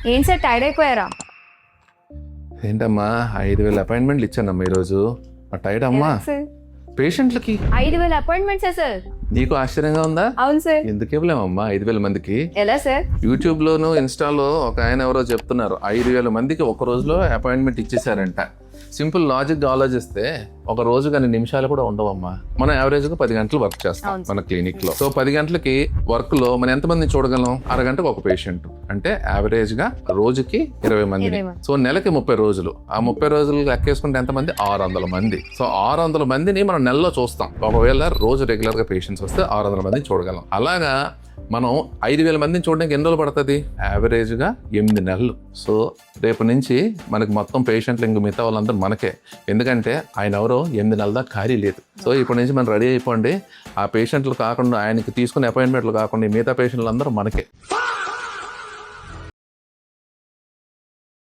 ఏం sir tired అయిపోయారా? ఏంటమ్మా 5,000 అపాయింట్మెంట్లు ఇచ్చానమ్మా ఈరోజు. ఆ టైర్డ్ అమ్మా పేషెంట్లకి 5,000 అపాయింట్మెంట్స్ సార్. నీకు ఆశ్చర్యంగా ఉందా? అవును సార్. ఎందుకు ఇవ్వలేమమ్మా 5,000 మందికి? ఎలా సార్? యూట్యూబ్ లోను ఇన్స్టాలో ఒక ఆయన ఎవరో చెప్తున్నారు 5,000 మందికి ఒక రోజులో అపాయింట్మెంట్ ఇచ్చేసారంట. సింపుల్ లాజిక్ ఆలోచిస్తే ఒక రోజు కానీ నిమిషాలు కూడా ఉండవమ్మా. మనం యావరేజ్ గా 10 గంటలు వర్క్ చేస్తాం మన క్లినిక్ లో. సో 10 గంటలకి వర్క్ లో మనం ఎంతమంది చూడగలం? అరగంటకు ఒక పేషెంట్ అంటే యావరేజ్ గా రోజుకి 20 మందిని. సో నెలకి 30 రోజులు. ఆ 30 రోజులు లెక్కేసుకుంటే ఎంతమంది? 600 మంది. సో 600 మందిని మనం నెలలో చూస్తాం. ఒకవేళ రోజు రెగ్యులర్ గా పేషెంట్స్ వస్తే 600 మందిని చూడగలం. అలాగా మనం 5,000 మందిని చూడడానికి ఎన్ని రోజులు పడుతుంది? యావరేజ్ గా 8 నెలలు. సో రేపు నుంచి మనకి మొత్తం పేషెంట్లు ఇంక మిగతా వాళ్ళందరూ మనకే. ఎందుకంటే ఆయన ఎవరో 8 నెలల దాకా ఖాళీ లేదు. సో ఇప్పటి నుంచి మనం రెడీ అయిపోండి. ఆ పేషెంట్లు కాకుండా, ఆయనకి తీసుకునే అపాయింట్మెంట్లు కాకుండా మిగతా పేషెంట్లు అందరూ మనకే.